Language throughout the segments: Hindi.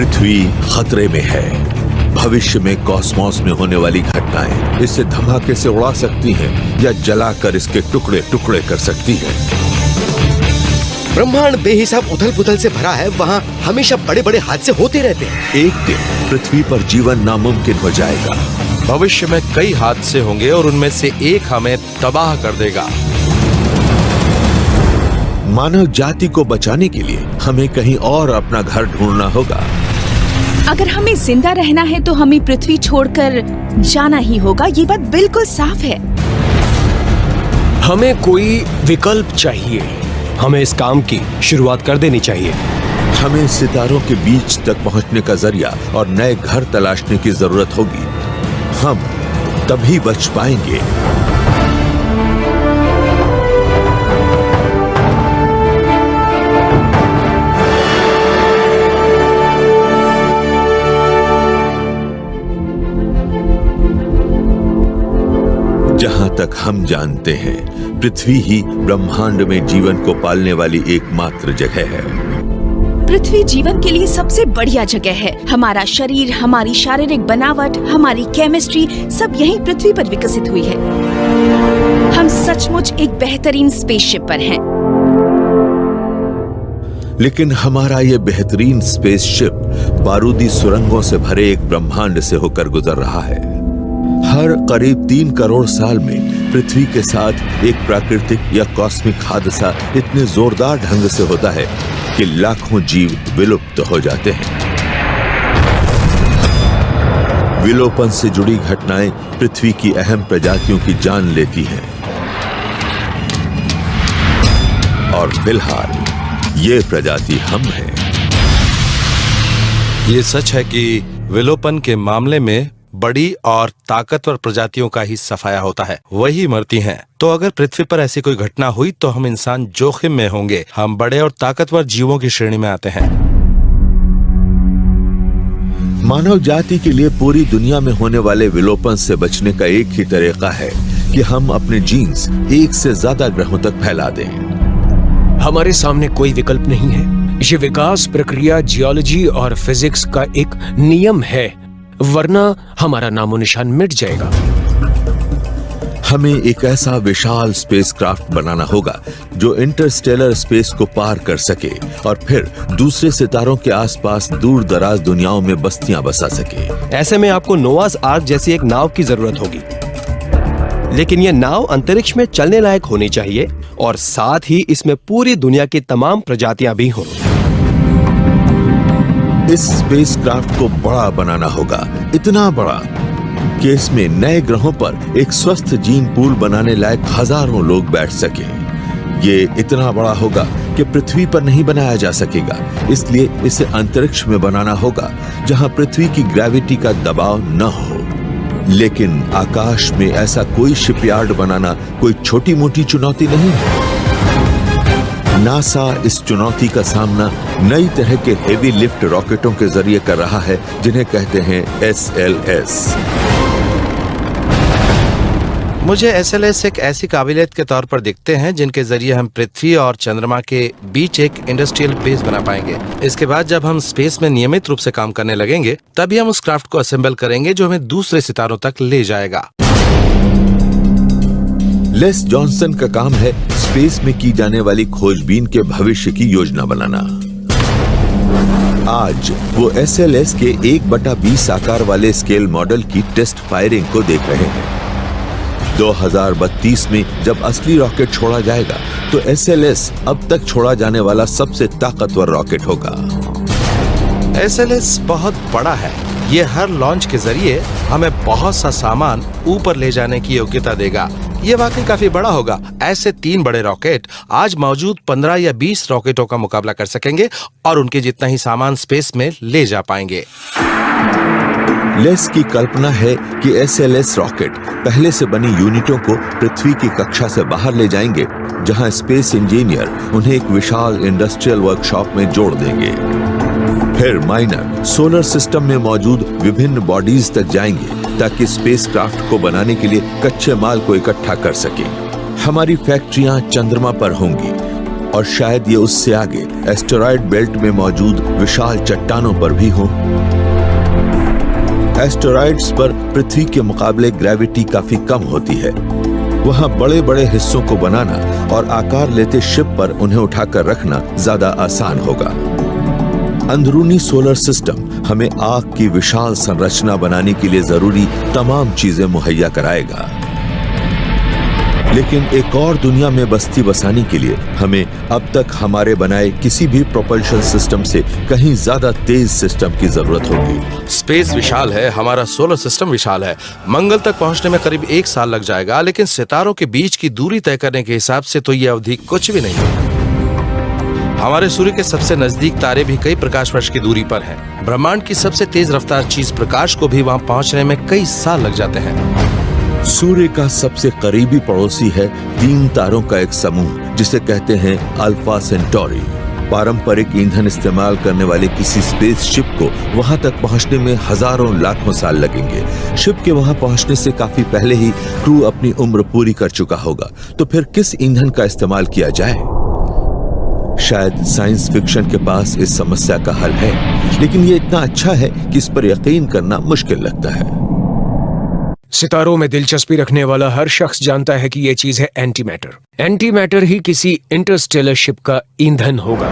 पृथ्वी खतरे में है। भविष्य में कॉस्मोस में होने वाली घटनाएं इसे धमाके से उड़ा सकती हैं या जलाकर इसके टुकड़े टुकड़े कर सकती हैं। ब्रह्मांड बेहिसाब उथल पुथल से भरा है, वहाँ हमेशा बड़े बड़े हादसे होते रहते हैं। एक दिन पृथ्वी पर जीवन नामुमकिन हो जाएगा। भविष्य में कई हादसे होंगे और उनमें से एक हमें तबाह कर देगा। मानव जाति को बचाने के लिए हमें कहीं और अपना घर ढूंढना होगा। अगर हमें जिंदा रहना है तो हमें पृथ्वी छोड़कर जाना ही होगा, ये बात बिल्कुल साफ है। हमें कोई विकल्प चाहिए। हमें इस काम की शुरुआत कर देनी चाहिए। हमें सितारों के बीच तक पहुंचने का जरिया और नए घर तलाशने की जरूरत होगी। हम तभी बच पाएंगे। जहां तक हम जानते हैं, पृथ्वी ही ब्रह्मांड में जीवन को पालने वाली एकमात्र जगह है। पृथ्वी जीवन के लिए सबसे बढ़िया जगह है। हमारा शरीर, हमारी शारीरिक बनावट, हमारी केमिस्ट्री सब यहीं पृथ्वी पर विकसित हुई है। हम सचमुच एक बेहतरीन स्पेसशिप पर हैं। लेकिन हमारा ये बेहतरीन स्पेसशिप बारूदी सुरंगों से भरे एक ब्रह्मांड से होकर गुजर रहा है। हर करीब 3 करोड़ साल में पृथ्वी के साथ एक प्राकृतिक या कॉस्मिक हादसा इतने जोरदार ढंग से होता है कि लाखों जीव विलुप्त हो जाते हैं। विलोपन से जुड़ी घटनाएं पृथ्वी की अहम प्रजातियों की जान लेती हैं। और फिलहाल ये प्रजाति हम हैं। ये सच है कि विलोपन के मामले में बड़ी और ताकतवर प्रजातियों का ही सफाया होता है, वही मरती हैं। तो अगर पृथ्वी पर ऐसी कोई घटना हुई तो हम इंसान जोखिम में होंगे। हम बड़े और ताकतवर जीवों की श्रेणी में आते हैं। मानव जाति के लिए पूरी दुनिया में होने वाले विलोपन से बचने का एक ही तरीका है कि हम अपने जीन्स एक से ज्यादा ग्रहों तक फैला दें। हमारे सामने कोई विकल्प नहीं है। ये विकास प्रक्रिया जियोलॉजी और फिजिक्स का एक नियम है, वरना हमारा नामो निशान मिट जाएगा। हमें एक ऐसा विशाल स्पेसक्राफ्ट बनाना होगा जो इंटरस्टेलर स्पेस को पार कर सके और फिर दूसरे सितारों के आसपास दूर दराज दुनियाओं में बस्तियां बसा सके। ऐसे में आपको नोआस आर्क जैसी एक नाव की जरूरत होगी, लेकिन यह नाव अंतरिक्ष में चलने लायक होनी चाहिए और साथ ही इसमें पूरी दुनिया की तमाम प्रजातियां भी हों। इस स्पेसक्राफ्ट को बड़ा बनाना होगा, इतना बड़ा कि इसमें नए ग्रहों पर एक स्वस्थ जीन पूल बनाने लायक हजारों लोग बैठ सके। ये इतना बड़ा होगा कि पृथ्वी पर नहीं बनाया जा सकेगा, इसलिए इसे अंतरिक्ष में बनाना होगा जहां पृथ्वी की ग्रेविटी का दबाव न हो। लेकिन आकाश में ऐसा कोई शिपयार्ड बनाना कोई छोटी मोटी चुनौती नहीं है। नासा इस चुनौती का सामना नई तरह के हेवी लिफ्ट रॉकेटों के जरिए कर रहा है, जिन्हें कहते हैं SLS। मुझे SLS एक ऐसी काबिलियत के तौर पर दिखते हैं जिनके जरिए हम पृथ्वी और चंद्रमा के बीच एक इंडस्ट्रियल बेस बना पाएंगे। इसके बाद जब हम स्पेस में नियमित रूप से काम करने लगेंगे, तभी हम उस क्राफ्ट को असेंबल करेंगे जो हमें दूसरे सितारों तक ले जाएगा। लेस जॉनसन का काम है स्पेस में की जाने वाली खोजबीन के भविष्य की योजना बनाना। आज वो SLS के 1/20 आकार वाले स्केल मॉडल की टेस्ट फायरिंग को देख रहे हैं। 2032 में जब असली रॉकेट छोड़ा जाएगा तो SLS अब तक छोड़ा जाने वाला सबसे ताकतवर रॉकेट होगा। SLS बहुत बड़ा है। ये हर लॉन्च के जरिए हमें बहुत सा सामान ऊपर ले जाने की योग्यता देगा। ये वाकई काफी बड़ा होगा। ऐसे 3 बड़े रॉकेट आज मौजूद 15 या 20 रॉकेटों का मुकाबला कर सकेंगे और उनके जितना ही सामान स्पेस में ले जा पाएंगे। लेस की कल्पना है कि SLS रॉकेट पहले से बनी यूनिटों को पृथ्वी की कक्षा से बाहर ले जाएंगे, जहां स्पेस इंजीनियर उन्हें एक विशाल इंडस्ट्रियल वर्कशॉप में जोड़ देंगे। फिर माइनर सोलर सिस्टम में मौजूद विभिन्न बॉडीज तक जाएंगे ताकि स्पेसक्राफ्ट को बनाने के लिए कच्चे माल को इकट्ठा कर सके। हमारी फैक्ट्रियां चंद्रमा पर होंगी और शायद ये उससे आगे एस्टेरॉयड बेल्ट में मौजूद विशाल चट्टानों पर भी हों। एस्टेरॉयड्स पर पृथ्वी के मुकाबले ग्रेविटी काफी कम होती है। वहां बड़े बड़े हिस्सों को बनाना और आकार लेते शिप पर उन्हें उठाकर रखना ज्यादा आसान होगा। अंदरूनी सोलर सिस्टम हमें आग की विशाल संरचना बनाने के लिए जरूरी तमाम चीजें मुहैया कराएगा, लेकिन एक और दुनिया में बस्ती बसाने के लिए हमें अब तक हमारे बनाए किसी भी प्रोपल्शन सिस्टम से कहीं ज्यादा तेज सिस्टम की जरूरत होगी। स्पेस विशाल है, हमारा सोलर सिस्टम विशाल है। मंगल तक पहुंचने में करीब 1 साल लग जाएगा, लेकिन सितारों के बीच की दूरी तय करने के हिसाब से तो यह अवधि कुछ भी नहीं है। हमारे सूर्य के सबसे नजदीक तारे भी कई प्रकाश वर्ष की दूरी पर हैं। ब्रह्मांड की सबसे तेज रफ्तार चीज प्रकाश को भी वहां पहुंचने में कई साल लग जाते हैं। सूर्य का सबसे करीबी पड़ोसी है 3 तारों का एक समूह जिसे कहते हैं अल्फा सेंटोरी। पारंपरिक ईंधन इस्तेमाल करने वाले किसी स्पेसशिप को वहां तक पहुंचने में हजारों लाखों साल लगेंगे। शिप के वहां पहुंचने से काफी पहले ही क्रू अपनी उम्र पूरी कर चुका होगा, तो फिर किस ईंधन का इस्तेमाल किया जाए? शायद साइंस फिक्शन के पास इस समस्या का हल है, लेकिन ये इतना अच्छा है कि इस पर यकीन करना मुश्किल लगता है। सितारों में दिलचस्पी रखने वाला हर शख्स जानता है कि यह चीज है एंटी मैटर। एंटी मैटर ही किसी इंटरस्टेलर शिप का ईंधन होगा।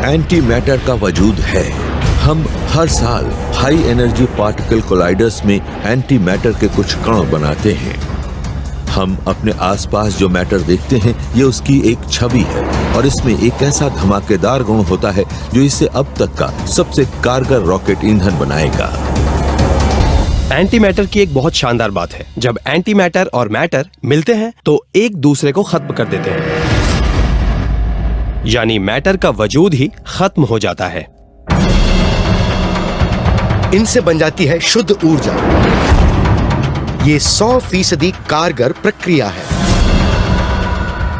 एंटी मैटर का वजूद है। हम हर साल हाई एनर्जी पार्टिकल कोलाइडर्स में एंटी मैटर के कुछ कण बनाते हैं। हम अपने आसपास जो मैटर देखते हैं ये उसकी एक छवि है, और इसमें एक ऐसा धमाकेदार गुण होता है जो इसे अब तक का सबसे कारगर रॉकेट ईंधन बनाएगा। एंटी मैटर की एक बहुत शानदार बात है, जब एंटी मैटर और मैटर मिलते हैं तो एक दूसरे को खत्म कर देते हैं, यानी मैटर का वजूद ही खत्म हो जाता है। इनसे बन जाती है शुद्ध ऊर्जा। ये 100% कारगर प्रक्रिया है।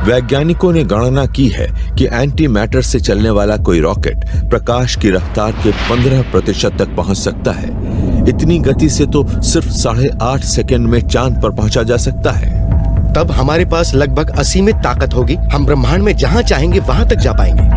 वैज्ञानिकों ने गणना की है कि एंटी मैटर से चलने वाला कोई रॉकेट प्रकाश की रफ्तार के 15% तक पहुंच सकता है। इतनी गति से तो सिर्फ 8.5 सेकंड में चांद पर पहुंचा जा सकता है। तब हमारे पास लगभग असीमित ताकत होगी। हम ब्रह्मांड में जहां चाहेंगे वहां तक जा पाएंगे।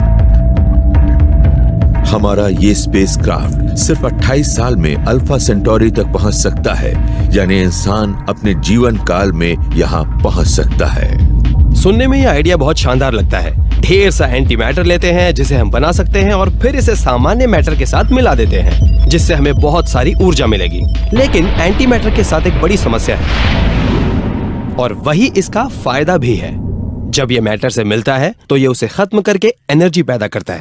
हमारा ये स्पेसक्राफ्ट सिर्फ 28 साल में अल्फा सेंटोरी तक पहुंच सकता है, यानी इंसान अपने जीवन काल में यहाँ पहुंच सकता है। सुनने में यह आइडिया बहुत शानदार लगता है। ढेर सा एंटी मैटर लेते हैं जिसे हम बना सकते हैं और फिर इसे सामान्य मैटर के साथ मिला देते हैं, जिससे हमें बहुत सारी ऊर्जा मिलेगी। लेकिन एंटी मैटर के साथ एक बड़ी समस्या है, और वही इसका फायदा भी है। जब ये मैटर से मिलता है तो ये उसे खत्म करके एनर्जी पैदा करता है।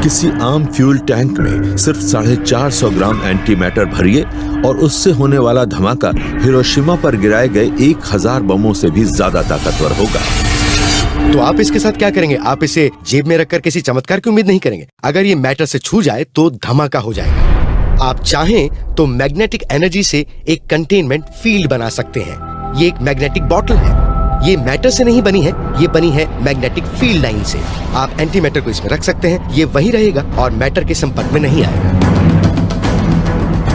किसी आम फ्यूल टैंक में सिर्फ 450 ग्राम एंटी मैटर भरिए और उससे होने वाला धमाका हिरोशिमा पर गिराए गए 1000 बमों से भी ज्यादा ताकतवर होगा। तो आप इसके साथ क्या करेंगे? आप इसे जेब में रखकर किसी चमत्कार की उम्मीद नहीं करेंगे। अगर ये मैटर से छू जाए तो धमाका हो जाएगा। आप चाहें तो मैग्नेटिक एनर्जी से एक कंटेनमेंट फील्ड बना सकते हैं। ये एक मैग्नेटिक बॉटल है। ये मैटर से नहीं बनी है, ये बनी है मैग्नेटिक फील्ड लाइन से। आप एंटी मैटर को इसमें रख सकते हैं, ये वहीं रहेगा और मैटर के संपर्क में नहीं आएगा।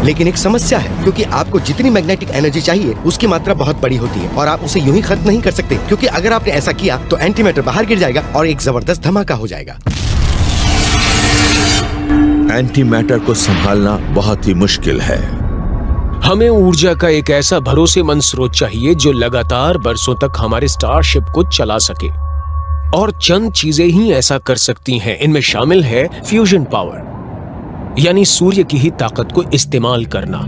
लेकिन एक समस्या है, क्योंकि आपको जितनी मैग्नेटिक एनर्जी चाहिए उसकी मात्रा बहुत बड़ी होती है और आप उसे यूं ही खत्म नहीं कर सकते, क्योंकि अगर आपने ऐसा किया तो एंटी मैटर बाहर गिर जाएगा और एक जबरदस्त धमाका हो जाएगा। एंटी मैटर को संभालना बहुत ही मुश्किल है। हमें ऊर्जा का एक ऐसा भरोसेमंद स्रोत चाहिए जो लगातार बरसों तक हमारे स्टारशिप को चला सके, और चंद चीजें ही ऐसा कर सकती हैं। इनमें शामिल है फ्यूजन पावर, यानी सूर्य की ही ताकत को इस्तेमाल करना।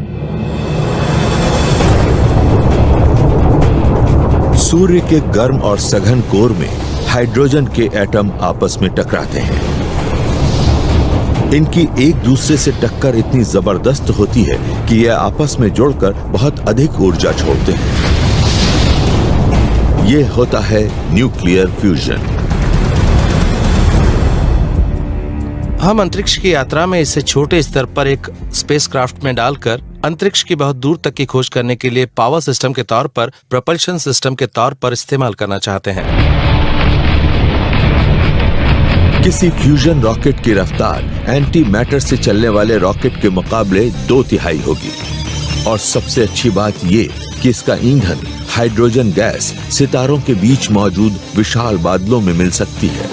सूर्य के गर्म और सघन कोर में हाइड्रोजन के एटम आपस में टकराते हैं। इनकी एक दूसरे से टक्कर इतनी जबरदस्त होती है कि ये आपस में जुड़कर बहुत अधिक ऊर्जा छोड़ते हैं। ये होता है न्यूक्लियर फ्यूजन। हम अंतरिक्ष की यात्रा में इसे छोटे स्तर पर एक स्पेसक्राफ्ट में डालकर अंतरिक्ष की बहुत दूर तक की खोज करने के लिए पावर सिस्टम के तौर पर, प्रोपल्शन सिस्टम के तौर पर इस्तेमाल करना चाहते हैं। किसी फ्यूजन रॉकेट की रफ्तार एंटी मैटर से चलने वाले रॉकेट के मुकाबले 2/3 होगी, और सबसे अच्छी बात ये कि इसका ईंधन हाइड्रोजन गैस सितारों के बीच मौजूद विशाल बादलों में मिल सकती है।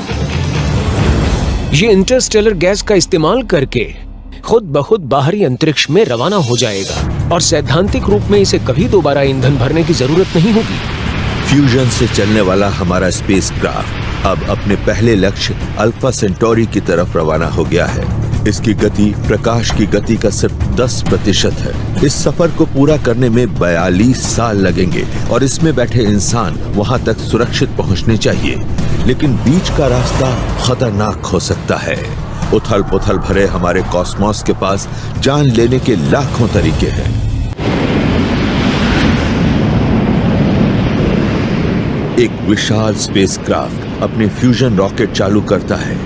ये इंटरस्टेलर गैस का इस्तेमाल करके खुद ब खुद बाहरी अंतरिक्ष में रवाना हो जाएगा और सैद्धांतिक रूप में इसे कभी दोबारा ईंधन भरने की जरूरत नहीं होगी। फ्यूजन से चलने वाला हमारा स्पेसक्राफ्ट अब अपने पहले लक्ष्य अल्फा सेंटोरी की तरफ रवाना हो गया है। इसकी गति प्रकाश की गति का सिर्फ 10% है। इस सफर को पूरा करने में 42 साल लगेंगे और इसमें बैठे इंसान वहां तक सुरक्षित पहुंचने चाहिए, लेकिन बीच का रास्ता खतरनाक हो सकता है। उथल पुथल भरे हमारे कॉस्मोस के पास जान लेने के लाखों तरीके हैं। एक विशाल स्पेसक्राफ्ट अपने फ्यूजन रॉकेट चालू करता है।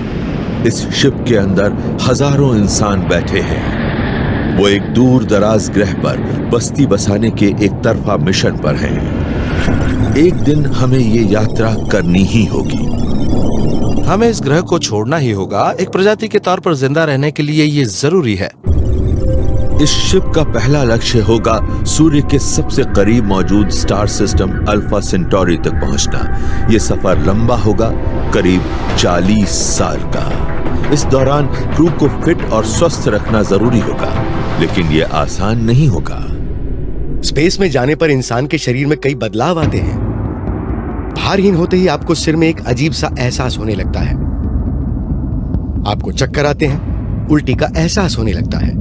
इस शिप के अंदर हजारों इंसान बैठे हैं। वो एक दूर दराज ग्रह पर बस्ती बसाने के एक तरफा मिशन पर हैं। एक दिन हमें ये यात्रा करनी ही होगी। हमें इस ग्रह को छोड़ना ही होगा। एक प्रजाति के तौर पर जिंदा रहने के लिए ये जरूरी है। इस शिप का पहला लक्ष्य होगा सूर्य के सबसे करीब मौजूद स्टार सिस्टम अल्फा सेंटोरी तक पहुंचना। यह सफर लंबा होगा, करीब 40 साल का। इस दौरान क्रू को फिट और स्वस्थ रखना जरूरी होगा, लेकिन यह आसान नहीं होगा। स्पेस में जाने पर इंसान के शरीर में कई बदलाव आते हैं। भारहीन होते ही आपको सिर में एक अजीब सा एहसास होने लगता है। आपको चक्कर आते हैं, उल्टी का एहसास होने लगता है।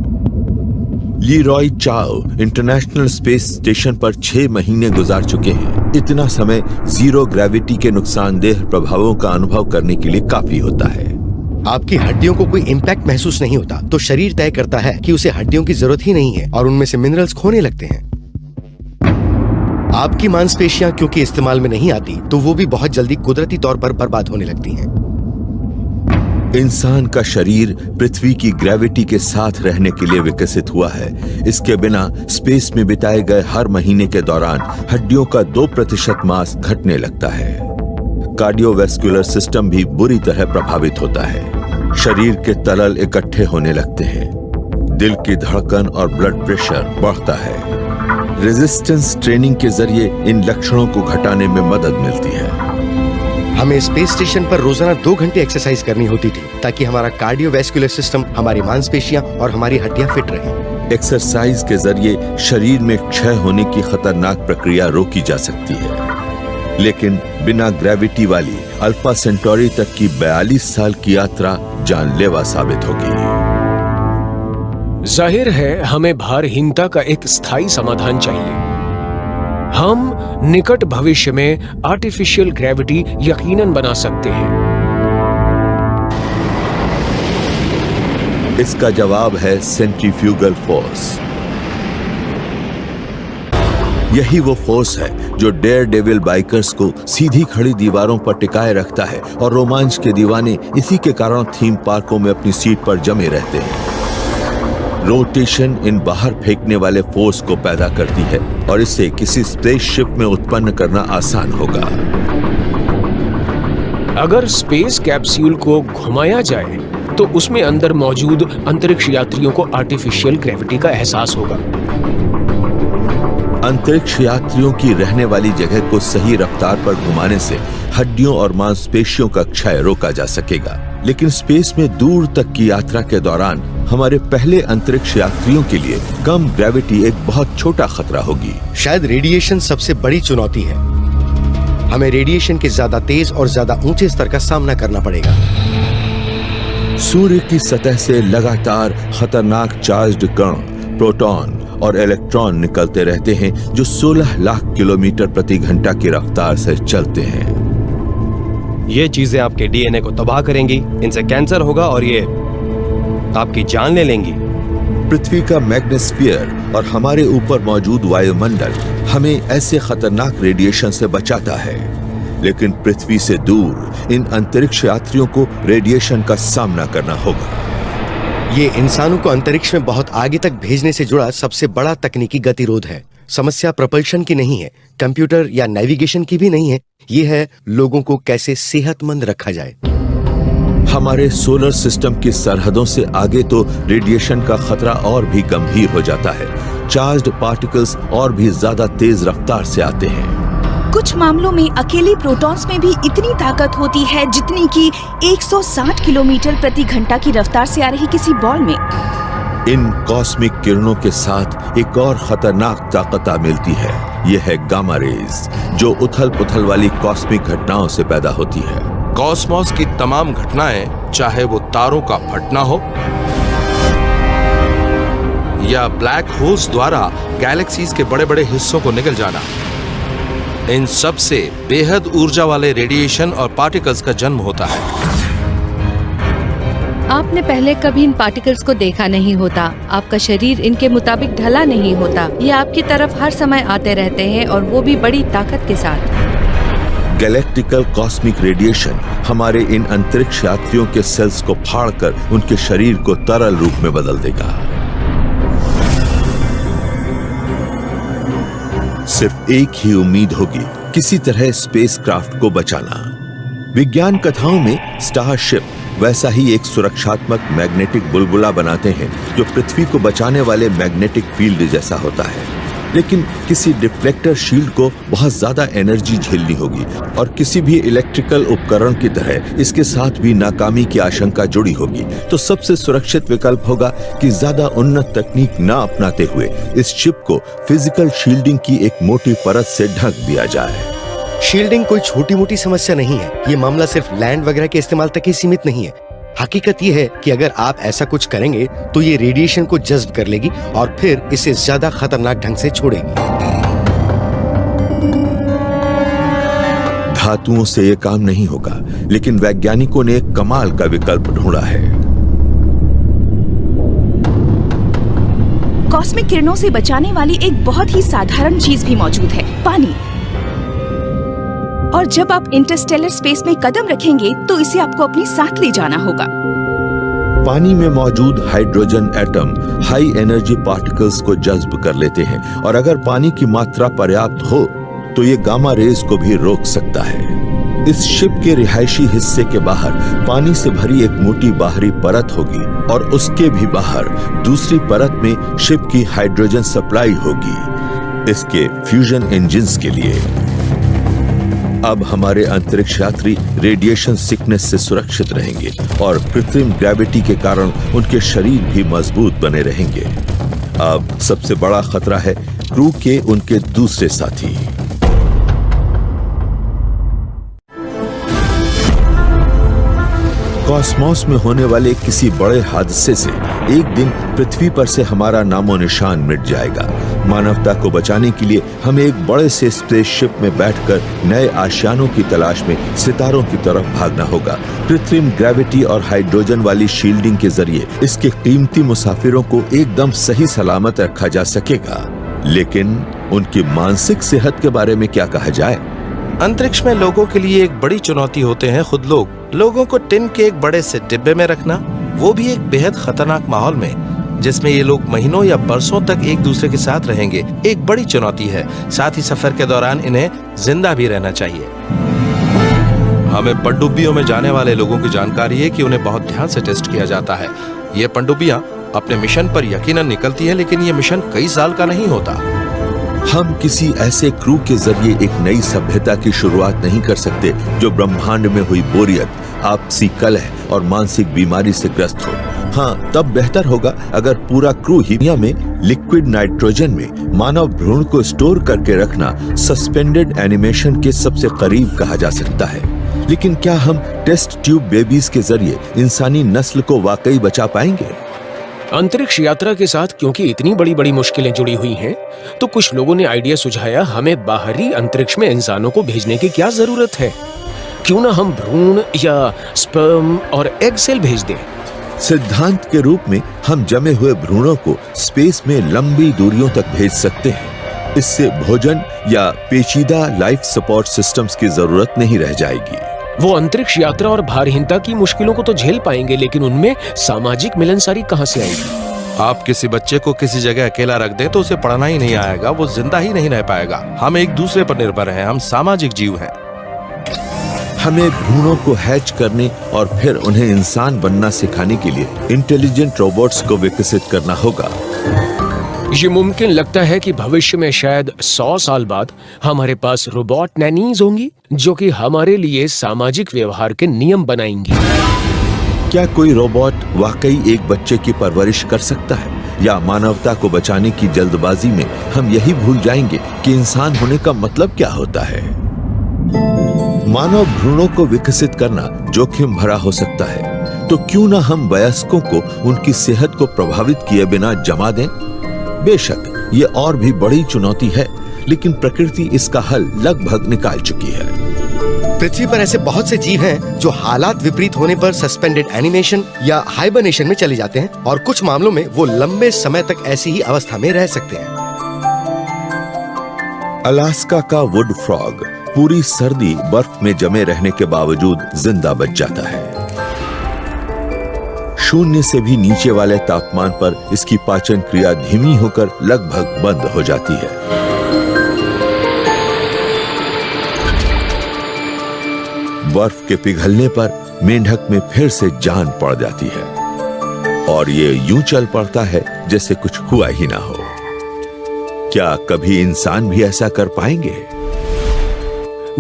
लीरॉय चाओ इंटरनेशनल स्पेस स्टेशन पर 6 महीने गुजार चुके हैं। इतना समय जीरो ग्रेविटी के नुकसानदेह प्रभावों का अनुभव करने के लिए काफी होता है। आपकी हड्डियों को कोई इम्पैक्ट महसूस नहीं होता, तो शरीर तय करता है कि उसे हड्डियों की जरूरत ही नहीं है और उनमें से मिनरल्स खोने लगते हैं। आपकी मांसपेशियां क्योंकि इस्तेमाल में नहीं आती, तो वो भी बहुत जल्दी कुदरती तौर पर बर्बाद होने लगती हैं। इंसान का शरीर पृथ्वी की ग्रेविटी के साथ रहने के लिए विकसित हुआ है। इसके बिना स्पेस में बिताए गए हर महीने के दौरान हड्डियों का 2% मास घटने लगता है। कार्डियोवैस्कुलर सिस्टम भी बुरी तरह प्रभावित होता है। शरीर के तरल इकट्ठे होने लगते हैं। दिल की धड़कन और ब्लड प्रेशर बढ़ता है। रेजिस्टेंस ट्रेनिंग के जरिए इन लक्षणों को घटाने में मदद मिलती है। हमें स्पेस स्टेशन पर रोजाना 2 घंटे एक्सरसाइज करनी होती थी, ताकि हमारा कार्डियोवैस्कुलर सिस्टम, हमारी मांसपेशियां और हमारी हड्डियां फिट रहें। एक्सरसाइज के जरिए शरीर में क्षय होने की खतरनाक प्रक्रिया रोकी जा सकती है, लेकिन बिना ग्रेविटी वाली अल्फा सेंटोरी तक की 42 साल की यात्रा जानलेवा साबित होगी। जाहिर है हमें भारहीनता का एक स्थायी समाधान चाहिए। हम निकट भविष्य में आर्टिफिशियल ग्रेविटी यकीनन बना सकते हैं। इसका जवाब है सेंट्रीफ्यूगल फोर्स। यही वो फोर्स है जो डेयर डेविल बाइकर्स को सीधी खड़ी दीवारों पर टिकाए रखता है और रोमांच के दीवाने इसी के कारण थीम पार्कों में अपनी सीट पर जमे रहते हैं। रोटेशन इन बाहर फेंकने वाले फोर्स को पैदा करती है और इसे किसी स्पेसशिप में उत्पन्न करना आसान होगा। अगर स्पेस कैप्सूल को घुमाया जाए तो उसमें अंदर मौजूद अंतरिक्ष यात्रियों को आर्टिफिशियल ग्रेविटी का एहसास होगा। अंतरिक्ष यात्रियों की रहने वाली जगह को सही रफ्तार पर घुमाने से हड्डियों और मांसपेशियों का क्षय रोका जा सकेगा, लेकिन स्पेस में दूर तक की यात्रा के दौरान हमारे पहले अंतरिक्ष यात्रियों के लिए कम ग्रेविटी एक बहुत छोटा खतरा होगी। शायद रेडिएशन सबसे बड़ी चुनौती है। हमें रेडिएशन के ज्यादा तेज और ज्यादा ऊंचे स्तर का सामना करना पड़ेगा। सूर्य की सतह से लगातार खतरनाक चार्ज्ड कण, प्रोटॉन और इलेक्ट्रॉन निकलते रहते हैं जो 16 लाख किलोमीटर प्रति घंटा की रफ्तार से चलते हैं। ये चीजें आपके डीएनए को तबाह करेंगी, इनसे कैंसर होगा और ये आपकी जान ले लेंगी। पृथ्वी का मैग्नेस्फीयर और हमारे ऊपर मौजूद वायुमंडल हमें ऐसे खतरनाक रेडिएशन से बचाता है, लेकिन पृथ्वी से दूर इन अंतरिक्ष यात्रियों को रेडिएशन का सामना करना होगा। ये इंसानों को अंतरिक्ष में बहुत आगे तक भेजने से जुड़ा सबसे बड़ा तकनीकी गतिरोध है। समस्या प्रपल्शन की नहीं है, कंप्यूटर या नेविगेशन की भी नहीं है, ये है लोगों को कैसे सेहतमंद रखा जाए। हमारे सोलर सिस्टम की सरहदों से आगे तो रेडिएशन का खतरा और भी गंभीर हो जाता है। चार्ज्ड पार्टिकल्स और भी ज्यादा तेज रफ्तार से आते हैं। कुछ मामलों में अकेले प्रोटॉन्स में भी इतनी ताकत होती है जितनी कि 160 किलोमीटर प्रति घंटा की रफ्तार से आ रही किसी बॉल में। इन कॉस्मिक किरणों के साथ एक और खतरनाक ताकत मिलती है। यह है गामा रेज, जो उथल पुथल वाली कॉस्मिक घटनाओं से पैदा होती है। कॉस्मोस की तमाम घटनाएं, चाहे वो तारों का फटना हो या ब्लैक होल्स द्वारा गैलेक्सीज के बड़े बड़े हिस्सों को निगल जाना, इन सब से बेहद ऊर्जा वाले रेडिएशन और पार्टिकल्स का जन्म होता है। आपने पहले कभी इन पार्टिकल्स को देखा नहीं होता। आपका शरीर इनके मुताबिक ढला नहीं होता। ये आपकी तरफ हर समय आते रहते हैं और वो भी बड़ी ताकत के साथ। गैलेक्टिकल कॉस्मिक रेडिएशन हमारे इन अंतरिक्ष यात्रियों के सेल्स को फाड़कर उनके शरीर को तरल रूप में बदल देगा। सिर्फ एक ही उम्मीद होगी, किसी तरह स्पेसक्राफ्ट को बचाना। विज्ञान कथाओं में स्टारशिप वैसा ही एक सुरक्षात्मक मैग्नेटिक बुलबुला बनाते हैं जो पृथ्वी को बचाने वाले मैग्नेटिक फील्ड जैसा होता है। लेकिन किसी डिफ्लेक्टर शील्ड को बहुत ज्यादा एनर्जी झेलनी होगी और किसी भी इलेक्ट्रिकल उपकरण की तरह इसके साथ भी नाकामी की आशंका जुड़ी होगी। तो सबसे सुरक्षित विकल्प होगा कि ज्यादा उन्नत तकनीक न अपनाते हुए इस शिप को फिजिकल शील्डिंग की एक मोटी परत से ढक दिया जाए। शील्डिंग कोई छोटी मोटी समस्या नहीं है। ये मामला सिर्फ लैंड वगैरह के इस्तेमाल तक ही सीमित नहीं है। हकीकत ये है कि अगर आप ऐसा कुछ करेंगे तो ये रेडिएशन को जज्ब कर लेगी और फिर इसे ज्यादा खतरनाक ढंग से छोड़ेगी। धातुओं से ये काम नहीं होगा, लेकिन वैज्ञानिकों ने एक कमाल का विकल्प ढूंढा है। कॉस्मिक किरणों से बचाने वाली एक बहुत ही साधारण चीज भी मौजूद है, पानी। और जब आप इंटरस्टेलर स्पेस में कदम रखेंगे तो इसे आपको अपने साथ ले जाना होगा। पानी में मौजूद hydrogen atom high energy particles को जज्ब कर लेते हैं और अगर पानी की मात्रा पर्याप्त हो तो ये गामा रेज को भी रोक सकता है। इस शिप के रिहायशी हिस्से के बाहर पानी से भरी एक मोटी बाहरी परत होगी और उसके भी बाहर दूसरी परत में शिप की हाइड्रोजन सप्लाई होगी, इसके फ्यूजन इंजिन्स के लिए। अब हमारे अंतरिक्ष यात्री रेडिएशन सिकनेस से सुरक्षित रहेंगे और कृत्रिम ग्रेविटी के कारण उनके शरीर भी मजबूत बने रहेंगे। अब सबसे बड़ा खतरा है क्रू के उनके दूसरे साथी। कॉस्मोस में होने वाले किसी बड़े हादसे से एक दिन पृथ्वी पर से हमारा नामो निशान मिट जाएगा। मानवता को बचाने के लिए हमें एक बड़े से स्पेसशिप में बैठकर नए आशियानों की तलाश में सितारों की तरफ भागना होगा। कृत्रिम ग्रेविटी और हाइड्रोजन वाली शील्डिंग के जरिए इसके कीमती मुसाफिरों को एकदम सही सलामत रखा जा सकेगा। लेकिन उनकी मानसिक सेहत के बारे में क्या कहा जाए? अंतरिक्ष में लोगों के लिए एक बड़ी चुनौती होते हैं खुद लोग। लोगों को टिन के एक बड़े से डिब्बे में रखना, वो भी एक बेहद खतरनाक माहौल में, जिसमें ये लोग महीनों या बरसों तक एक दूसरे के साथ रहेंगे, एक बड़ी चुनौती है। साथ ही सफर के दौरान इन्हें जिंदा भी रहना चाहिए। हमें पनडुब्बियों में जाने वाले लोगों की जानकारी है कि उन्हें बहुत ध्यान से टेस्ट किया जाता है। ये पनडुब्बियां अपने मिशन पर यकीनन निकलती हैं, लेकिन ये मिशन कई साल का नहीं होता। हम किसी ऐसे क्रू के जरिए एक नई सभ्यता की शुरुआत नहीं कर सकते जो ब्रह्मांड में हुई बोरियत, आपसी कलह और मानसिक बीमारी से ग्रस्त हो। हाँ, तब बेहतर होगा अगर पूरा क्रू ही दुनिया में लिक्विड नाइट्रोजन में मानव भ्रूण को स्टोर करके रखना सस्पेंडेड एनिमेशन के सबसे करीब कहा जा सकता है। लेकिन क्या हम टेस्ट ट्यूब बेबीज के जरिए इंसानी नस्ल को वाकई बचा पाएंगे? अंतरिक्ष यात्रा के साथ क्योंकि इतनी बड़ी बड़ी मुश्किलें जुड़ी हुई हैं, तो कुछ लोगों ने आइडिया सुझाया, हमें बाहरी अंतरिक्ष में इंसानों को भेजने की क्या जरूरत है? क्यों ना हम भ्रूण या स्पर्म और एग सेल भेज दें? सिद्धांत के रूप में हम जमे हुए भ्रूणों को स्पेस में लंबी दूरियों तक भेज सकते हैं। इससे भोजन या पेचीदा लाइफ सपोर्ट सिस्टम्स की जरूरत नहीं रह जाएगी। वो अंतरिक्ष यात्रा और भारहीनता की मुश्किलों को तो झेल पाएंगे, लेकिन उनमें सामाजिक मिलनसारी कहां से आएगी? आप किसी बच्चे को किसी जगह अकेला रख दें तो उसे पढ़ना ही नहीं आएगा, वो जिंदा ही नहीं रह पाएगा। हम एक दूसरे पर निर्भर हैं, हम सामाजिक जीव हैं। हमें भ्रूणों को हैच करने और फिर उन्हें इंसान बनना सिखाने के लिए इंटेलिजेंट रोबोट्स को विकसित करना होगा। ये मुमकिन लगता है कि भविष्य में शायद 100 साल बाद हमारे पास रोबोट नैनीज होंगी जो कि हमारे लिए सामाजिक व्यवहार के नियम बनाएंगी। क्या कोई रोबोट वाकई एक बच्चे की परवरिश कर सकता है, या मानवता को बचाने की जल्दबाजी में हम यही भूल जाएंगे कि इंसान होने का मतलब क्या होता है? मानव भ्रूणों को विकसित करना जोखिम भरा हो सकता है, तो क्यों ना हम वयस्कों को उनकी सेहत को प्रभावित किए बिना जमा दें? बेशक ये और भी बड़ी चुनौती है, लेकिन प्रकृति इसका हल लगभग निकाल चुकी है। पृथ्वी पर ऐसे बहुत से जीव हैं जो हालात विपरीत होने पर सस्पेंडेड एनिमेशन या हाइबरनेशन में चले जाते हैं, और कुछ मामलों में वो लंबे समय तक ऐसी ही अवस्था में रह सकते हैं। अलास्का का वुड फ्रॉग पूरी सर्दी बर्फ में जमे रहने के बावजूद जिंदा बच जाता है। शून्य से भी नीचे वाले तापमान पर इसकी पाचन क्रिया धीमी होकर लगभग बंद हो जाती है। बर्फ के पिघलने पर मेंढक में फिर से जान पड़ जाती है और ये यूं चल पड़ता है जैसे कुछ हुआ ही ना हो। क्या कभी इंसान भी ऐसा कर पाएंगे?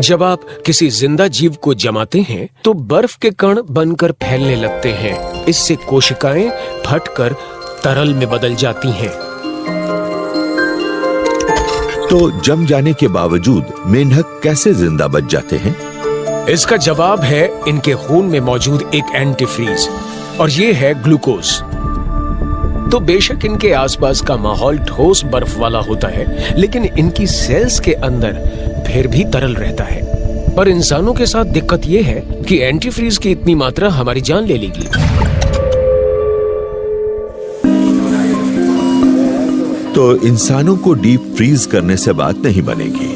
जब आप किसी जिंदा जीव को जमाते हैं तो बर्फ के कण बनकर फैलने लगते हैं। इससे कोशिकाएं फटकर तरल में बदल जाती हैं। तो जम जाने के बावजूद मेंढक कैसे जिंदा बच जाते हैं? इसका जवाब है इनके खून में मौजूद एक एंटीफ्रीज, और ये है ग्लूकोज। तो बेशक इनके आसपास का माहौल ठोस बर्फ वाला होता है, लेकिन इनकी सेल्स के अंदर फिर भी तरल रहता है। पर इंसानों के साथ दिक्कत यह है कि एंटीफ्रीज की इतनी मात्रा हमारी जान ले लेगी। तो इंसानों को डीप फ्रीज करने से बात नहीं बनेगी,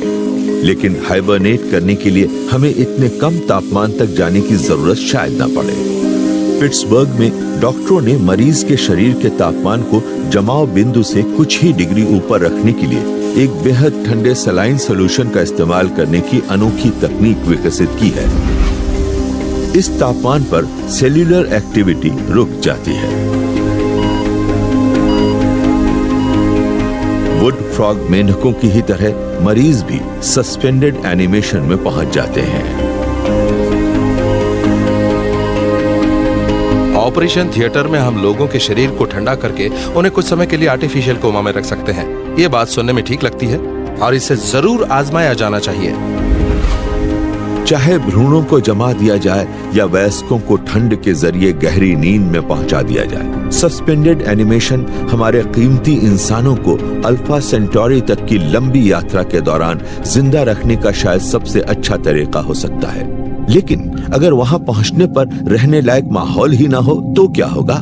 लेकिन हाइबरनेट करने के लिए हमें इतने कम तापमान तक जाने की जरूरत शायद ना पड़े। पिट्सबर्ग में डॉक्टरों ने मरीज के शरीर के तापमान को जमाव बिंदु से कुछ ही डिग्री ऊपर रखने के लिए एक बेहद ठंडे सलाइन सॉल्यूशन का इस्तेमाल करने की अनोखी तकनीक विकसित की है। इस तापमान पर सेल्यूलर एक्टिविटी रुक जाती है। वुड फ्रॉग मेंढकों की ही तरह मरीज भी सस्पेंडेड एनिमेशन में पहुंच जाते हैं। ऑपरेशन थिएटर में हम लोगों के शरीर को ठंडा करके उन्हें कुछ समय के लिए आर्टिफिशियल कोमा में रख सकते हैं। ये बात सुनने में ठीक लगती है और इसे जरूर आजमाया जाना चाहिए। चाहे भ्रूणों को जमा दिया जाए या वयस्कों को ठंड के जरिए गहरी नींद में पहुंचा दिया जाए, सस्पेंडेड एनिमेशन हमारे कीमती इंसानों को अल्फा सेंटोरी तक की लंबी यात्रा के दौरान जिंदा रखने का शायद सबसे अच्छा तरीका हो सकता है। लेकिन अगर वहां पहुंचने पर रहने लायक माहौल ही ना हो तो क्या होगा?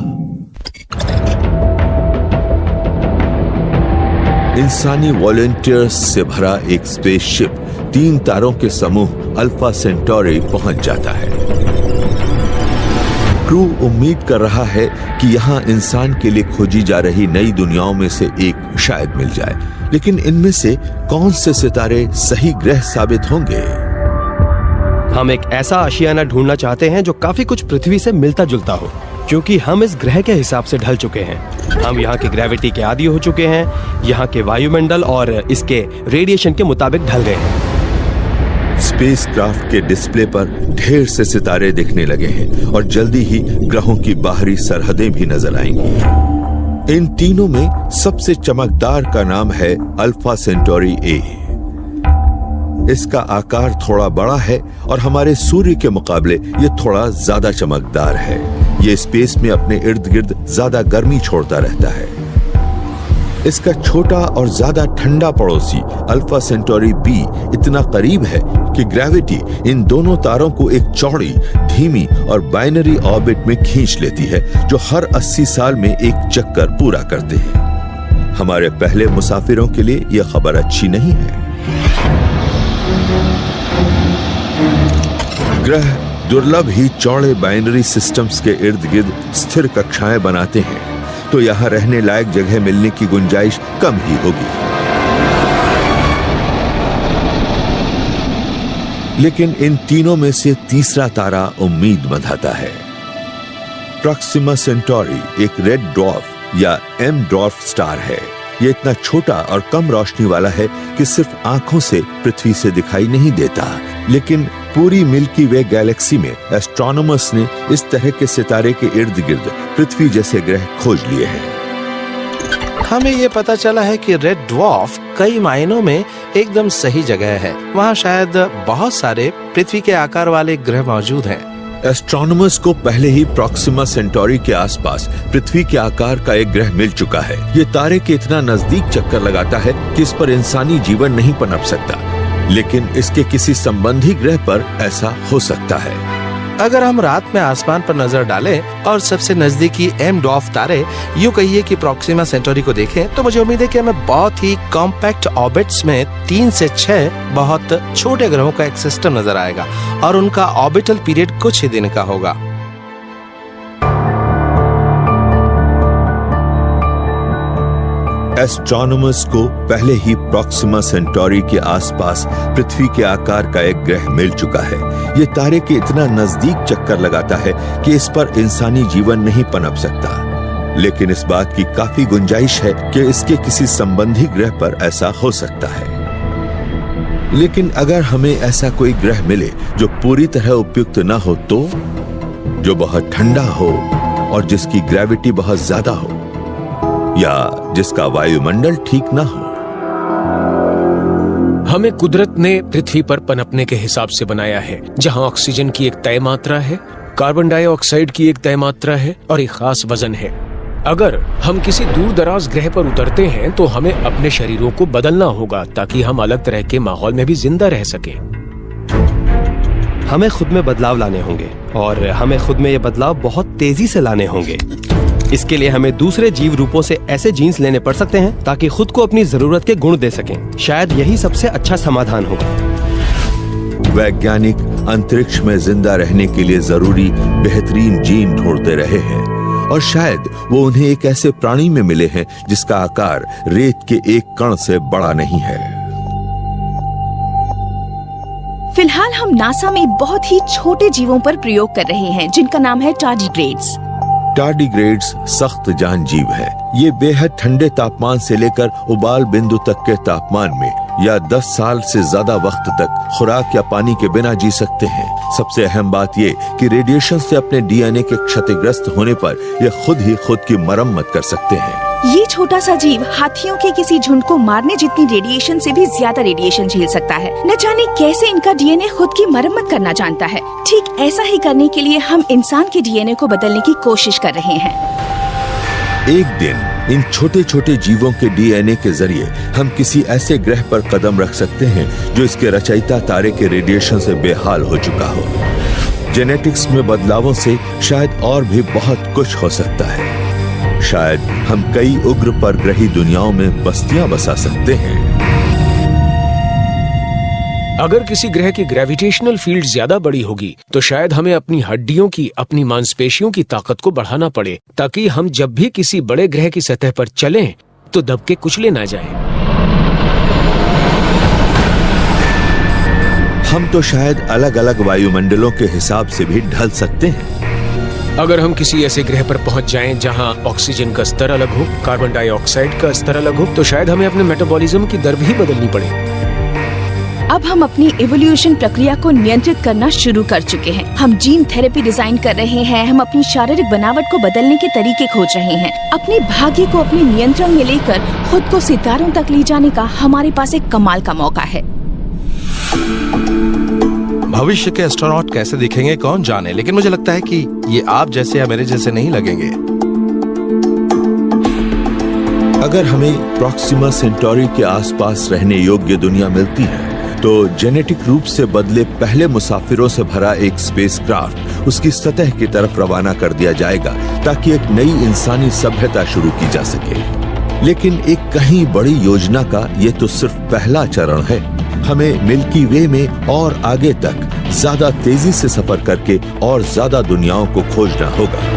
इंसानी वॉलंटियर्स से भरा एक स्पेसशिप 3 तारों के समूह अल्फा सेंटोरी पहुंच जाता है। क्रू उम्मीद कर रहा है कि यहां इंसान के लिए खोजी जा रही नई दुनियाओं में से एक शायद मिल जाए, लेकिन इनमें से कौन से सितारे सही ग्रह साबित होंगे? हम एक ऐसा आशियाना ढूंढना चाहते हैं जो काफी कुछ पृथ्वी से मिलता जुलता हो, क्योंकि हम इस ग्रह के हिसाब से ढल चुके हैं। हम यहाँ की ग्रेविटी के आदी हो चुके हैं, यहाँ के वायुमंडल और इसके रेडिएशन के मुताबिक ढल गए हैं। स्पेसक्राफ्ट के डिस्प्ले पर ढेर से सितारे दिखने लगे हैं और जल्दी ही ग्रहों की बाहरी सरहदें भी नजर आएंगी। इन तीनों में सबसे चमकदार का नाम है अल्फा सेंटोरी ए। इसका आकार थोड़ा बड़ा है और हमारे सूर्य के मुकाबले ये थोड़ा ज्यादा चमकदार है। ये स्पेस में अपने इर्द गिर्द ज्यादा गर्मी छोड़ता रहता है। इसका छोटा और ज्यादा ठंडा पड़ोसी अल्फा सेंटोरी बी इतना करीब है कि ग्रेविटी इन दोनों तारों को एक चौड़ी, धीमी और बाइनरी ऑर्बिट में खींच लेती है, जो हर 80 साल में एक चक्कर पूरा करते हैं। हमारे पहले मुसाफिरों के लिए यह खबर अच्छी नहीं है। ग्रह दुर्लभ ही चौड़े बाइनरी सिस्टम्स के इर्द गिर्द स्थिर कक्षाएं बनाते हैं, तो यहां रहने लायक जगह मिलने की गुंजाइश कम ही होगी। लेकिन इन तीनों में से तीसरा तारा उम्मीद बंधाता है। प्रॉक्सिमा सेंटोरी एक रेड ड्वार्फ या एम ड्वार्फ स्टार है। ये इतना छोटा और कम रोशनी वाला है कि सिर्फ आंखों से पृथ्वी से दिखाई नहीं देता, लेकिन पूरी मिल्की वे गैलेक्सी में एस्ट्रोनॉमर्स ने इस तरह के सितारे के इर्द गिर्द पृथ्वी जैसे ग्रह खोज लिए हैं। हमें ये पता चला है कि रेड ड्वार्फ कई मायनों में एकदम सही जगह है। वहाँ शायद बहुत सारे पृथ्वी के आकार वाले ग्रह मौजूद हैं। एस्ट्रोनॉमर्स को पहले ही प्रॉक्सिमा सेंटोरी के आसपास पृथ्वी के आकार का एक ग्रह मिल चुका है। ये तारे के इतना नजदीक चक्कर लगाता है कि इस पर इंसानी जीवन नहीं पनप सकता, लेकिन इसके किसी संबंधी ग्रह पर ऐसा हो सकता है। अगर हम रात में आसमान पर नजर डालें और सबसे नजदीकी एम डॉर्फ तारे, यूं कहिए कि प्रॉक्सिमा सेंटोरी को देखें, तो मुझे उम्मीद है कि हमें बहुत ही कॉम्पैक्ट ऑर्बिट्स में 3 से 6 बहुत छोटे ग्रहों का एक सिस्टम नजर आएगा और उनका ऑर्बिटल पीरियड कुछ ही दिन का होगा। एस्ट्रोनॉमर्स को पहले ही प्रॉक्सिमा सेंटोरी के आसपास पृथ्वी के आकार का एक ग्रह मिल चुका है। ये तारे के इतना नजदीक चक्कर लगाता है कि इस पर इंसानी जीवन नहीं पनप सकता, लेकिन इस बात की काफी गुंजाइश है कि इसके किसी संबंधी ग्रह पर ऐसा हो सकता है। लेकिन अगर हमें ऐसा कोई ग्रह मिले जो पूरी तरह उपयुक्त न हो, तो जो बहुत ठंडा हो और जिसकी ग्रेविटी बहुत ज्यादा हो, या जिसका वायुमंडल ठीक ना हो। हमें कुदरत ने पृथ्वी पर पनपने के हिसाब से बनाया है, जहां ऑक्सीजन की एक तय मात्रा है, कार्बन डाइऑक्साइड की एक तय मात्रा है और एक खास वजन है। अगर हम किसी दूर दराज ग्रह पर उतरते हैं तो हमें अपने शरीरों को बदलना होगा ताकि हम अलग तरह के माहौल में भी जिंदा रह सकें। हमें खुद में बदलाव लाने होंगे और हमें खुद में ये बदलाव बहुत तेजी से लाने होंगे। इसके लिए हमें दूसरे जीव रूपों से ऐसे जीन्स लेने पड़ सकते हैं ताकि खुद को अपनी जरूरत के गुण दे सकें। शायद यही सबसे अच्छा समाधान होगा। वैज्ञानिक अंतरिक्ष में जिंदा रहने के लिए जरूरी बेहतरीन जीन ढूंढते रहे हैं और शायद वो उन्हें एक ऐसे प्राणी में मिले हैं जिसका आकार रेत के एक कण से बड़ा नहीं है। फिलहाल हम नासा में बहुत ही छोटे जीवों पर प्रयोग कर रहे हैं जिनका नाम है टार्डिग्रेड्स। टार्डिग्रेड्स सख्त जान जीव है। ये बेहद ठंडे तापमान से लेकर उबाल बिंदु तक के तापमान में या 10 साल से ज्यादा वक्त तक खुराक या पानी के बिना जी सकते हैं। सबसे अहम बात ये कि रेडिएशन से अपने डीएनए के क्षतिग्रस्त होने पर ये खुद ही खुद की मरम्मत कर सकते हैं। ये छोटा सा जीव हाथियों के किसी झुंड को मारने जितनी रेडिएशन से भी ज्यादा रेडिएशन झेल सकता है। न जाने कैसे इनका डीएनए खुद की मरम्मत करना जानता है। ठीक ऐसा ही करने के लिए हम इंसान के डीएनए को बदलने की कोशिश कर रहे हैं। एक दिन इन छोटे छोटे जीवों के डीएनए के जरिए हम किसी ऐसे ग्रह पर कदम रख सकते हैं जो इसके रचयिता तारे के रेडिएशन से बेहाल हो चुका हो। जेनेटिक्स में बदलावों से शायद और भी बहुत कुछ हो सकता है। शायद हम कई उग्र परग्रही दुनियाओं में बस्तियां बसा सकते हैं। अगर किसी ग्रह की ग्रेविटेशनल फील्ड ज्यादा बड़ी होगी तो शायद हमें अपनी हड्डियों की, अपनी मांसपेशियों की ताकत को बढ़ाना पड़े ताकि हम जब भी किसी बड़े ग्रह की सतह पर चलें तो दब के कुचले ना जाएं। हम तो शायद अलग अलग वायुमंडलों के हिसाब से भी ढल सकते हैं। अगर हम किसी ऐसे ग्रह पर पहुंच जाएं जहां ऑक्सीजन का स्तर अलग हो, कार्बन डाइऑक्साइड का स्तर अलग हो, तो शायद हमें अपने मेटाबॉलिज्म की दर भी बदलनी पड़े। अब हम अपनी इवोल्यूशन प्रक्रिया को नियंत्रित करना शुरू कर चुके हैं। हम जीन थेरेपी डिजाइन कर रहे हैं। हम अपनी शारीरिक बनावट को बदलने के तरीके खोज रहे हैं। अपने भाग्य को अपने नियंत्रण में लेकर खुद को सितारों तक ले जाने का हमारे पास एक कमाल का मौका है। भविष्य के एस्ट्रोनॉट कैसे दिखेंगे कौन जाने, लेकिन मुझे लगता है कि ये आप जैसे या मेरे जैसे नहीं लगेंगे। अगर हमें प्रॉक्सिमा सेंटोरी के आसपास रहने योग्य दुनिया मिलती है तो जेनेटिक रूप से बदले पहले मुसाफिरों से भरा एक स्पेसक्राफ्ट उसकी सतह की तरफ रवाना कर दिया जाएगा ताकि एक नई इंसानी सभ्यता शुरू की जा सके। लेकिन एक कहीं बड़ी योजना का ये तो सिर्फ पहला चरण है। हमें मिल्की वे में और आगे तक ज्यादा तेजी से सफर करके और ज्यादा दुनियाओं को खोजना होगा।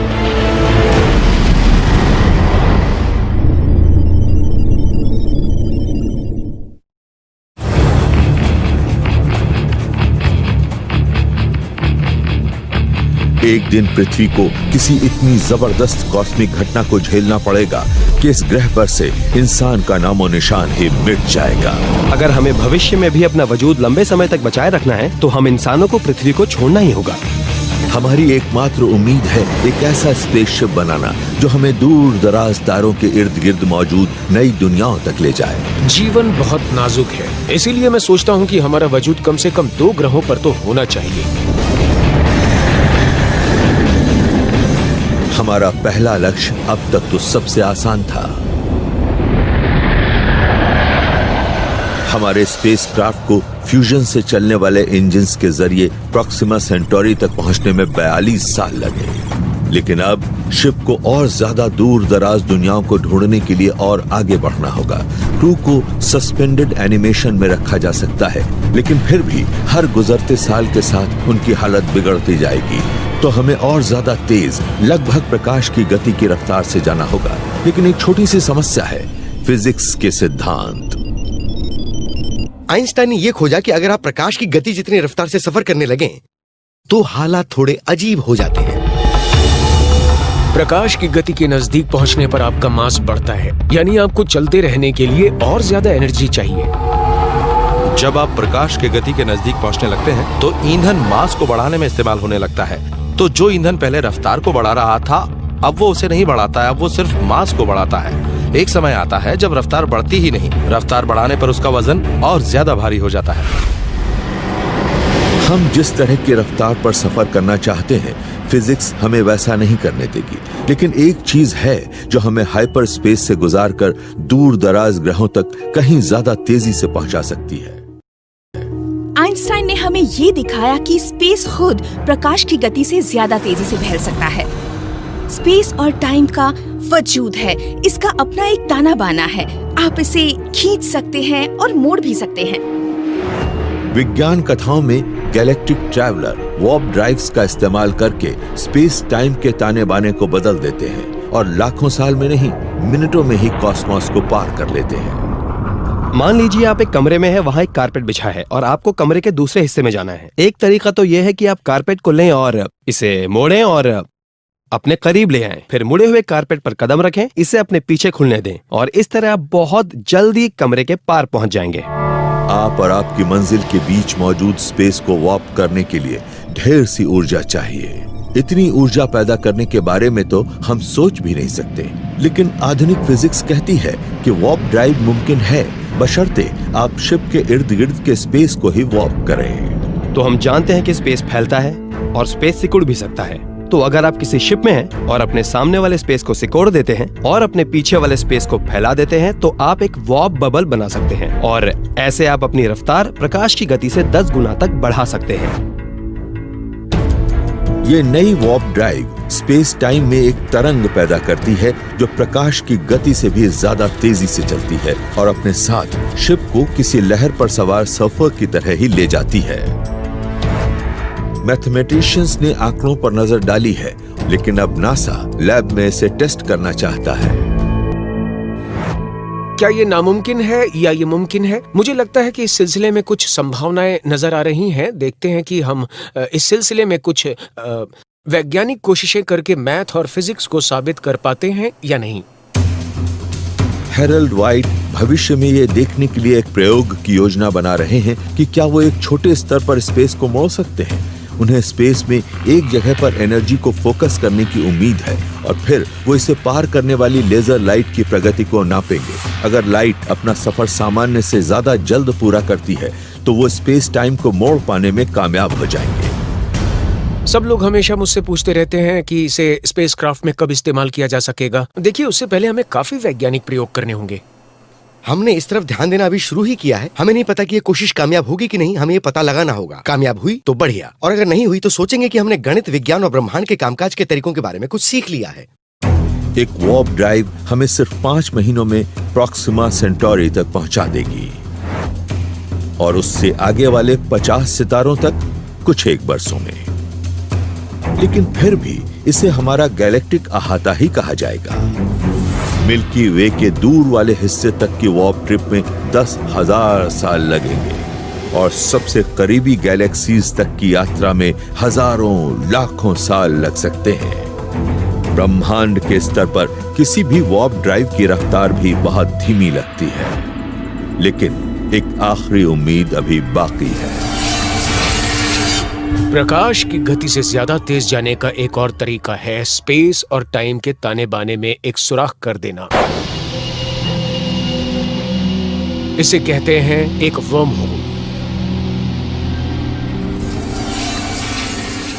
एक दिन पृथ्वी को किसी इतनी जबरदस्त कॉस्मिक घटना को झेलना पड़ेगा कि इस ग्रह पर से इंसान का नामो निशान ही मिट जाएगा। अगर हमें भविष्य में भी अपना वजूद लंबे समय तक बचाए रखना है तो हम इंसानों को पृथ्वी को छोड़ना ही होगा। हमारी एकमात्र उम्मीद है एक ऐसा स्पेसशिप बनाना जो हमें दूर दराज तारों के इर्द गिर्द मौजूद नई दुनियाओं तक ले जाए। जीवन बहुत नाजुक है, इसीलिए मैं सोचता हूँ कि हमारा वजूद कम से कम 2 ग्रहों पर तो होना चाहिए। हमारा पहला लक्ष्य अब तक तो सबसे आसान था। हमारे स्पेसक्राफ्ट को फ्यूजन से चलने वाले इंजन्स के जरिए प्रॉक्सिमा सेंटोरी तक पहुंचने में 42 साल लगे। लेकिन अब शिप को और ज्यादा दूर दराज दुनियाओं को ढूंढने के लिए और आगे बढ़ना होगा। क्रू को सस्पेंडेड एनिमेशन में रखा जा सकता है, लेकिन फिर भी हर गुजरते साल के साथ उनकी हालत बिगड़ती जाएगी। तो हमें और ज्यादा तेज, लगभग प्रकाश की गति की रफ्तार से जाना होगा। लेकिन एक छोटी सी समस्या है, फिजिक्स के सिद्धांत। आइंस्टाइन ने यह खोजा कि अगर आप प्रकाश की गति जितनी रफ्तार से सफर करने लगे तो हालात थोड़े अजीब हो जाते हैं। प्रकाश की गति के नजदीक पहुंचने पर आपका मास बढ़ता है, यानी आपको चलते रहने के लिए और ज्यादा एनर्जी चाहिए। जब आप प्रकाश के गति के नजदीक पहुंचने लगते हैं तो ईंधन मास को बढ़ाने में इस्तेमाल होने लगता है। तो जो ईंधन पहले रफ्तार को बढ़ा रहा था अब वो उसे नहीं बढ़ाता है, अब वो सिर्फ मास को बढ़ाता है। एक समय आता है जब रफ्तार बढ़ती ही नहीं, रफ्तार बढ़ाने पर उसका वजन और ज्यादा भारी हो जाता है। हम जिस तरह की रफ्तार पर सफर करना चाहते हैं फिजिक्स हमें वैसा नहीं करने देगी। लेकिन एक चीज है जो हमें हाइपर स्पेस से गुजारकर दूर दराज ग्रहों तक कहीं ज्यादा तेजी से पहुंचा सकती है। आइंस्टाइन ने हमें ये दिखाया कि स्पेस खुद प्रकाश की गति से ज्यादा तेजी से फैल सकता है। स्पेस और टाइम का वजूद है, इसका अपना एक ताना बाना है। आप इसे खींच सकते हैं और मोड़ भी सकते हैं। विज्ञान कथाओं में गैलेक्टिक ट्रैवलर वार्प ड्राइव्स का इस्तेमाल करके स्पेस टाइम के ताने बाने को बदल देते हैं और लाखों साल में नहीं, मिनटों में ही कॉस्मोस को पार कर लेते हैं। मान लीजिए आप एक कमरे में हैं, वहाँ एक कारपेट बिछा है और आपको कमरे के दूसरे हिस्से में जाना है। एक तरीका तो यह है कि आप कारपेट को लें और इसे मोड़ें और अपने करीब ले आएं। फिर मुड़े हुए कारपेट पर कदम रखें, इसे अपने पीछे खुलने दें और इस तरह आप बहुत जल्दी कमरे के पार पहुंच जाएंगे। आप और आपकी मंजिल के बीच मौजूद स्पेस को वार्प करने के लिए ढेर सी ऊर्जा चाहिए। इतनी ऊर्जा पैदा करने के बारे में तो हम सोच भी नहीं सकते। लेकिन आधुनिक फिजिक्स कहती है कि वार्प ड्राइव मुमकिन है, बशर्ते आप शिप के इर्द गिर्द के स्पेस को ही वार्प करें। तो हम जानते हैं कि स्पेस फैलता है और स्पेस सिकुड़ भी सकता है। तो अगर आप किसी शिप में हैं और अपने सामने वाले स्पेस को सिकोड़ देते हैं और अपने पीछे वाले स्पेस को फैला देते हैं तो आप एक वार्प बबल बना सकते हैं और ऐसे आप अपनी रफ्तार प्रकाश की गति से 10 गुना तक बढ़ा सकते हैं। ये नई वार्प ड्राइव स्पेस टाइम में एक तरंग पैदा करती है जो प्रकाश की गति से भी ज्यादा तेजी से चलती है और अपने साथ शिप को किसी लहर पर सवार सर्फर की तरह ही ले जाती है। मैथमेटिशियंस ने आंकड़ों पर नजर डाली है, लेकिन अब नासा लैब में इसे टेस्ट करना चाहता है। क्या ये नामुमकिन है या ये मुमकिन है? मुझे लगता है कि इस सिलसिले में कुछ संभावनाएं नजर आ रही हैं। देखते हैं कि हम इस सिलसिले में कुछ वैज्ञानिक कोशिशें करके मैथ और फिजिक्स को साबित कर पाते हैं या नहीं। हेरल्ड वाइट भविष्य में ये देखने के लिए एक प्रयोग की योजना बना रहे हैं कि क्या वो एक छोटे स्तर पर स्पेस को मोड़ सकते हैं। उन्हें स्पेस में एक जगह पर एनर्जी को फोकस करने की उम्मीद है और फिर वो इसे पार करने वाली लेजर लाइट की प्रगति को नापेंगे। अगर लाइट अपना सफर सामान्य से ज्यादा जल्द पूरा करती है तो वो स्पेस टाइम को मोड़ पाने में कामयाब हो जाएंगे। सब लोग हमेशा मुझसे पूछते रहते हैं कि इसे स्पेसक्राफ्ट में कब इस्तेमाल किया जा सकेगा। देखिए, उससे पहले हमें काफी वैज्ञानिक प्रयोग करने होंगे। हमने इस तरफ ध्यान देना अभी शुरू ही किया है। हमें नहीं पता कि ये कोशिश कामयाब होगी कि नहीं, हमें ये पता लगाना होगा। कामयाब हुई तो बढ़िया, और अगर नहीं हुई तो सोचेंगे कि हमने गणित, विज्ञान और ब्रह्मांड के कामकाज के तरीकों के बारे में कुछ सीख लिया है। एक वार्प ड्राइव हमें सिर्फ 5 महीनों में प्रॉक्सिमा सेंटोरी तक पहुंचा देगी और उससे आगे वाले 50 सितारों तक कुछ 1 वर्षों में। लेकिन फिर भी इसे हमारा गैलेक्टिक अहाता ही कहा जाएगा। मिल्की वे के दूर वाले हिस्से तक की वार्प ट्रिप में 10,000 साल लगेंगे। और सबसे करीबी गैलेक्सीज तक की यात्रा में हजारों लाखों साल लग सकते हैं। ब्रह्मांड के स्तर पर किसी भी वार्प ड्राइव की रफ्तार भी बहुत धीमी लगती है, लेकिन एक आखिरी उम्मीद अभी बाकी है। प्रकाश की गति से ज्यादा तेज जाने का एक और तरीका है स्पेस और टाइम के ताने बाने में एक सुराख कर देना। इसे कहते हैं एक वर्म होल।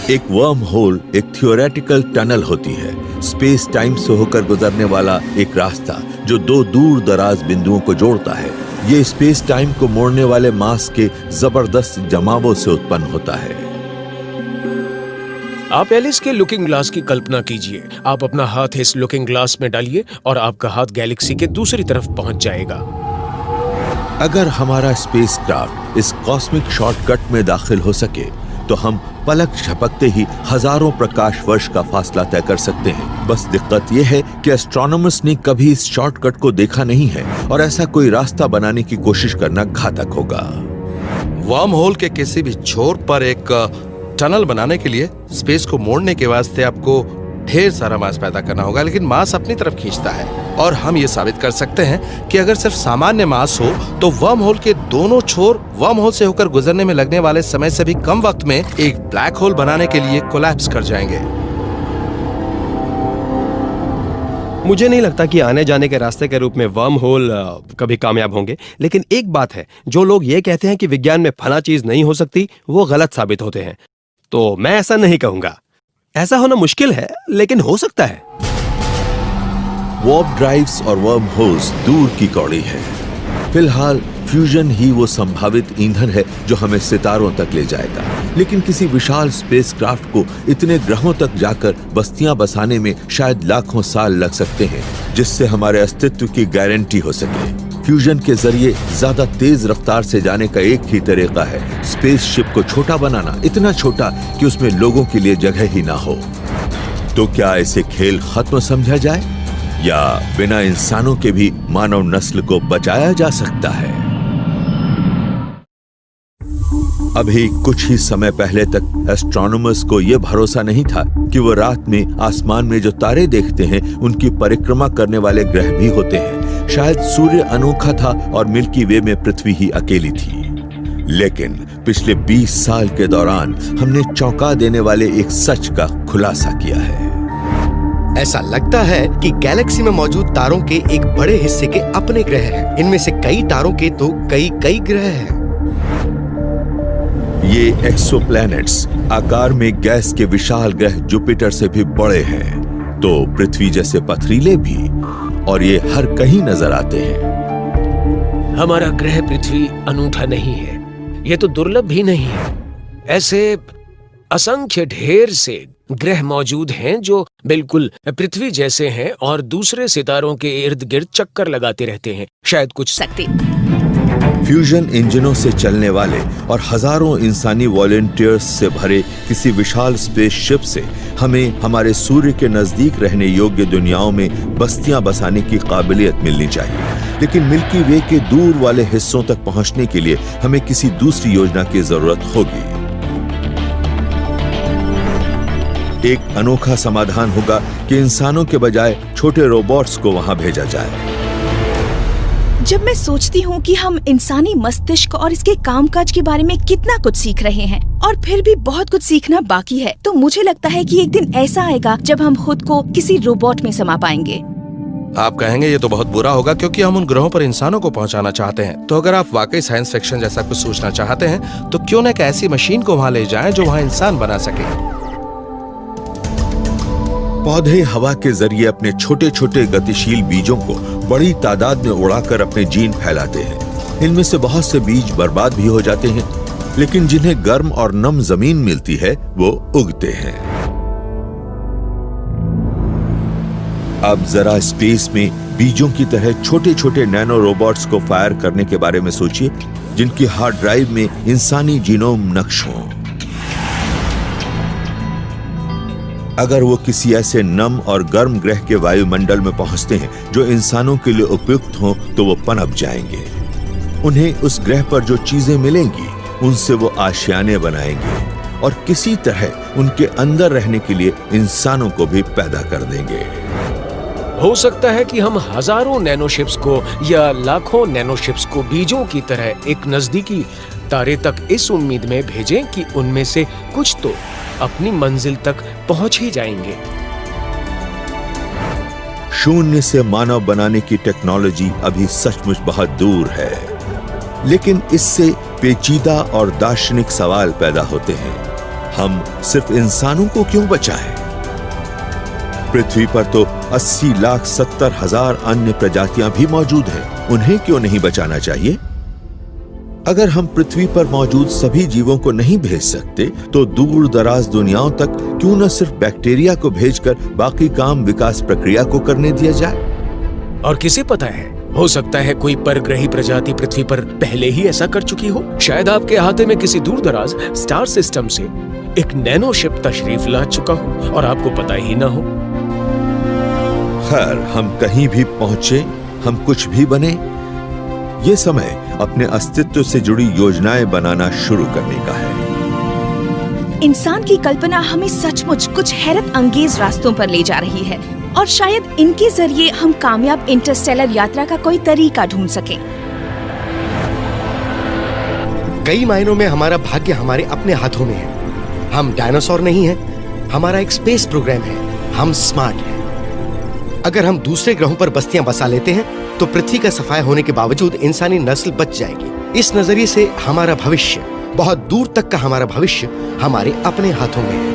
एक वर्म होल एक थियोरेटिकल टनल होती है, स्पेस टाइम से होकर गुजरने वाला एक रास्ता जो दो दूर दराज बिंदुओं को जोड़ता है। ये स्पेस टाइम को मोड़ने वाले मास के जबरदस्त जमावों से उत्पन्न होता है। आप एलिस के लुकिंग ग्लास की कल्पना कीजिए। आप अपना हाथ इस लुकिंग ग्लास में डालिए और आपका हाथ गैलेक्सी के दूसरी तरफ पहुंच जाएगा। अगर हमारा स्पेसक्राफ्ट इस कॉस्मिक शॉर्टकट में दाखिल हो सके तो हम पलक झपकते ही हजारों प्रकाश वर्ष का फासला तय कर सकते हैं। बस दिक्कत यह है कि एस्ट्रोनॉमर्स ने कभी इस शॉर्टकट को देखा नहीं है और ऐसा कोई रास्ता बनाने की कोशिश करना घातक होगा। वर्म होल के किसी भी छोर पर एक टनल बनाने के लिए स्पेस को मोड़ने के वास्ते आपको ढेर सारा मास पैदा करना होगा, लेकिन मास अपनी तरफ खींचता है। और हम ये साबित कर सकते हैं कि अगर सिर्फ सामान्य मास हो तो वर्म होल के दोनों छोर वर्म होल से होकर गुजरने में लगने वाले समय से भी कम वक्त में एक ब्लैक होल बनाने के लिए कोलैप्स कर जाएंगे। मुझे नहीं लगता कि आने जाने के रास्ते के रूप में वर्म होल कभी कामयाब होंगे, लेकिन एक बात है, जो लोग ये कहते हैं कि विज्ञान में फला चीज नहीं हो सकती, वो गलत साबित होते हैं। तो मैं ऐसा नहीं कहूंगा। ऐसा होना मुश्किल है, लेकिन हो सकता है। वार्प ड्राइव्स और वर्म होल्स दूर की कौड़ी है। फिलहाल फ्यूजन ही वो संभावित ईंधन है जो हमें सितारों तक ले जाएगा, लेकिन किसी विशाल स्पेसक्राफ्ट को इतने ग्रहों तक जाकर बस्तियां बसाने में शायद लाखों साल लग सकते हैं, जिससे हमारे अस्तित्व की गारंटी हो सके। फ्यूजन के जरिए ज्यादा तेज रफ्तार से जाने का एक ही तरीका है, स्पेसशिप को छोटा बनाना, इतना छोटा कि उसमें लोगों के लिए जगह ही ना हो। तो क्या इसे खेल खत्म समझा जाए या बिना इंसानों के भी मानव नस्ल को बचाया जा सकता है? अभी कुछ ही समय पहले तक एस्ट्रोनॉमर्स को यह भरोसा नहीं था कि वो रात में आसमान में जो तारे देखते हैं उनकी परिक्रमा करने वाले ग्रह भी होते हैं। शायद सूर्य अनोखा था और मिल्की वे में पृथ्वी ही अकेली थी। लेकिन पिछले 20 साल के दौरान हमने चौंका देने वाले एक सच का खुलासा किया है। ऐसा लगता है कि गैलेक्सी में मौजूद तारों के एक बड़े हिस्से के अपने ग्रह हैं। इनमें से कई तारों के तो कई ग्रह हैं। ये एक्सोप्लैनेट्स आकार में गैस के विशाल ग्रह जुपिटर से भी बड़े हैं, तो पृथ्वी जैसे पथरीले भी, और ये हर कहीं नजर आते हैं। हमारा ग्रह पृथ्वी अनूठा नहीं है, ये तो दुर्लभ भी नहीं है। ऐसे असंख्य ढेर से ग्रह मौजूद हैं जो बिल्कुल पृथ्वी जैसे हैं और दूसरे सितारों के इर्द गिर्द चक्कर लगाते रहते हैं। शायद कुछ सकते फ्यूजन इंजनों से चलने वाले और हजारों इंसानी वॉलंटियर्स से भरे किसी विशाल स्पेसशिप से हमें हमारे सूर्य के नजदीक रहने योग्य दुनियाओं में बस्तियां बसाने की काबिलियत मिलनी चाहिए। लेकिन मिल्की वे के दूर वाले हिस्सों तक पहुंचने के लिए हमें किसी दूसरी योजना की जरूरत होगी। एक अनोखा समाधान होगा कि इंसानों के बजाय छोटे रोबोट्स को वहां भेजा जाए। जब मैं सोचती हूँ कि हम इंसानी मस्तिष्क और इसके कामकाज के बारे में कितना कुछ सीख रहे हैं और फिर भी बहुत कुछ सीखना बाकी है, तो मुझे लगता है कि एक दिन ऐसा आएगा जब हम खुद को किसी रोबोट में समा पाएंगे। आप कहेंगे ये तो बहुत बुरा होगा क्योंकि हम उन ग्रहों पर इंसानों को पहुंचाना चाहते हैं। तो अगर आप वाकई साइंस फिक्शन जैसा कुछ सोचना चाहते हैं तो क्यों न एक ऐसी मशीन को वहां ले जाएं जो वहां इंसान बना सके। पौधे हवा के जरिए अपने छोटे छोटे गतिशील बीजों को बड़ी तादाद में उड़ाकर अपने जीन फैलाते हैं। इनमें से बहुत से बीज बर्बाद भी हो जाते हैं, लेकिन जिन्हें गर्म और नम जमीन मिलती है वो उगते हैं। अब जरा स्पेस में बीजों की तरह छोटे छोटे नैनो रोबोट्स को फायर करने के बारे में सोचिए, जिनकी हार्ड ड्राइव में इंसानी जीनोम नक्श हों। अगर वो किसी ऐसे नम और गर्म ग्रह के वायुमंडल में पहुंचते हैं जो इंसानों के लिए उपयुक्त हों, तो वो पनप जाएंगे। उन्हें उस ग्रह पर जो चीजें मिलेंगी उनसे वो आशियाने बनाएंगे और किसी तरह उनके अंदर रहने के लिए इंसानों को भी पैदा कर देंगे। हो सकता है कि हम हजारों नैनोशिप्स को या लाखों नैनोशिप्स को बीजों की तरह एक नजदीकी तारे तक इस उम्मीद में भेजें कि उनमें से कुछ तो अपनी मंजिल तक पहुंच ही जाएंगे। शून्य से मानव बनाने की टेक्नोलॉजी अभी सचमुच बहुत दूर है, लेकिन इससे पेचीदा और दार्शनिक सवाल पैदा होते हैं। हम सिर्फ इंसानों को क्यों बचाएं? पृथ्वी पर तो 80,70,000 अन्य प्रजातियां भी मौजूद हैं, उन्हें क्यों नहीं बचाना चाहिए? अगर हम पृथ्वी पर मौजूद सभी जीवों को नहीं भेज सकते, तो दूर दराज दुनियाओं तक क्यों न सिर्फ बैक्टीरिया को भेजकर बाकी काम विकास प्रक्रिया को करने दिया जाए? और किसे पता है, हो सकता है कोई परग्रही प्रजाति पृथ्वी पर पहले ही ऐसा कर चुकी हो। शायद आपके अहाते में किसी दूर दराज स्टार सिस्टम से एक नैनोशिप तशरीफ ला चुका हो और आपको पता ही ना हो। खैर, हम कहीं भी पहुंचे, हम कुछ भी बने, ये समय अपने अस्तित्व से जुड़ी योजनाएं बनाना शुरू करने का है। इंसान की कल्पना हमें सचमुच कुछ हैरत अंगेज रास्तों पर ले जा रही है और शायद इनके जरिए हम कामयाब इंटरस्टेलर यात्रा का कोई तरीका ढूंढ सकें। कई मायनों में हमारा भाग्य हमारे अपने हाथों में है। हम डायनासोर नहीं हैं, हमारा एक स्पेस प्रोग्राम है, हम स्मार्ट हैं। अगर हम दूसरे ग्रहों पर बस्तियां बसा लेते हैं तो पृथ्वी का सफाया होने के बावजूद इंसानी नस्ल बच जाएगी। इस नजरिए से हमारा भविष्य, बहुत दूर तक का हमारा भविष्य हमारे अपने हाथों में है।